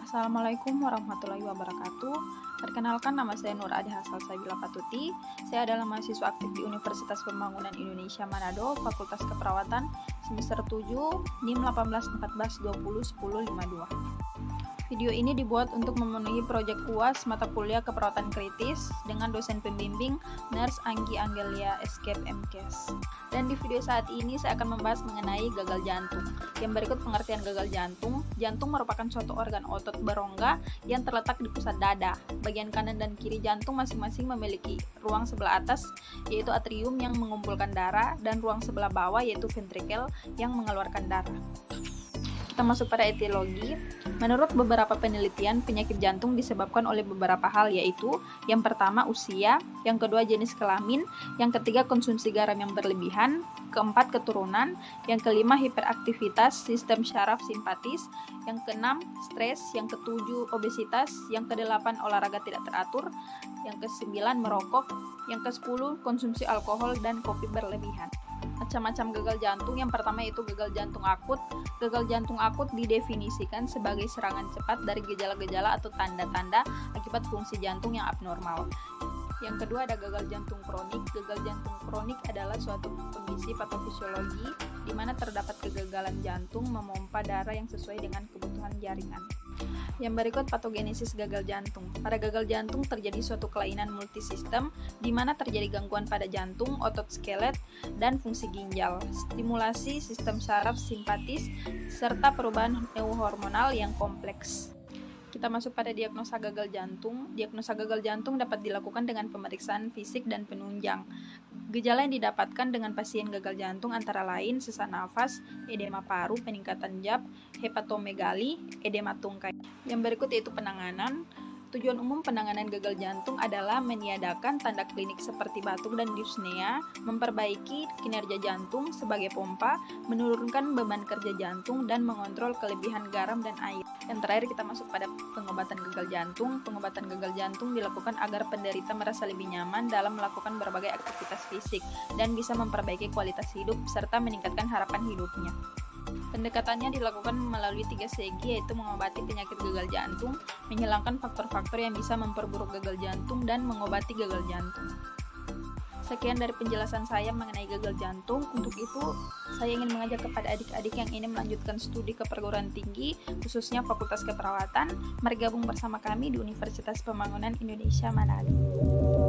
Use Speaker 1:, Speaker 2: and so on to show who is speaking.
Speaker 1: Assalamualaikum warahmatullahi wabarakatuh. Perkenalkan, nama saya Nur Adi Hasal Sabila Patuti. Saya adalah mahasiswa aktif di Universitas Pembangunan Indonesia Manado, Fakultas Keperawatan, semester 7, NIM 1814201052. Video ini dibuat untuk memenuhi proyek UAS mata kuliah keperawatan kritis dengan dosen pembimbing Nurse Anggi Anggelia Escape MKes. Dan di video saat ini saya akan membahas mengenai gagal jantung. Yang berikut pengertian gagal jantung. Jantung merupakan suatu organ otot berongga yang terletak di pusat dada. Bagian kanan dan kiri jantung masing-masing memiliki ruang sebelah atas yaitu atrium yang mengumpulkan darah dan ruang sebelah bawah yaitu ventrikel yang mengeluarkan darah. Kita masuk pada etiologi. Menurut beberapa penelitian, penyakit jantung disebabkan oleh beberapa hal, yaitu yang pertama usia, yang kedua jenis kelamin, yang ketiga konsumsi garam yang berlebihan, keempat keturunan, yang kelima hiperaktivitas sistem syaraf simpatis, yang keenam stres, yang ketujuh obesitas, yang kedelapan olahraga tidak teratur, yang kesembilan merokok, yang kesepuluh konsumsi alkohol dan kopi berlebihan. Macam-macam gagal jantung. Yang pertama yaitu gagal jantung akut. Gagal jantung akut didefinisikan sebagai serangan cepat dari gejala-gejala atau tanda-tanda akibat fungsi jantung yang abnormal. Yang kedua ada gagal jantung kronik. Gagal jantung kronik adalah suatu kondisi patofisiologi di mana terdapat kegagalan jantung memompa darah yang sesuai dengan kebutuhan jaringan. Yang berikut patogenesis gagal jantung. Pada gagal jantung terjadi suatu kelainan multisistem di mana terjadi gangguan pada jantung, otot skelet, dan fungsi ginjal, stimulasi sistem saraf simpatis, serta perubahan neurohormonal yang kompleks. Kita masuk pada diagnosa gagal jantung. Diagnosa gagal jantung dapat dilakukan dengan pemeriksaan fisik dan penunjang. Gejala yang didapatkan dengan pasien gagal jantung antara lain sesak nafas, edema paru, peningkatan JAP, hepatomegali, edema tungkai. Yang berikut yaitu penanganan. Tujuan umum penanganan gagal jantung adalah meniadakan tanda klinik seperti batuk dan dyspnea, memperbaiki kinerja jantung sebagai pompa, menurunkan beban kerja jantung, dan mengontrol kelebihan garam dan air. Yang terakhir kita masuk pada pengobatan gagal jantung. Pengobatan gagal jantung dilakukan agar penderita merasa lebih nyaman dalam melakukan berbagai aktivitas fisik dan bisa memperbaiki kualitas hidup serta meningkatkan harapan hidupnya. Pendekatannya dilakukan melalui 3 segi, yaitu mengobati penyakit gagal jantung, menghilangkan faktor-faktor yang bisa memperburuk gagal jantung, dan mengobati gagal jantung. Sekian dari penjelasan saya mengenai gagal jantung. Untuk itu, saya ingin mengajak kepada adik-adik yang ingin melanjutkan studi ke perguruan tinggi, khususnya Fakultas Keperawatan, mari gabung bersama kami di Universitas Pembangunan Indonesia Manado.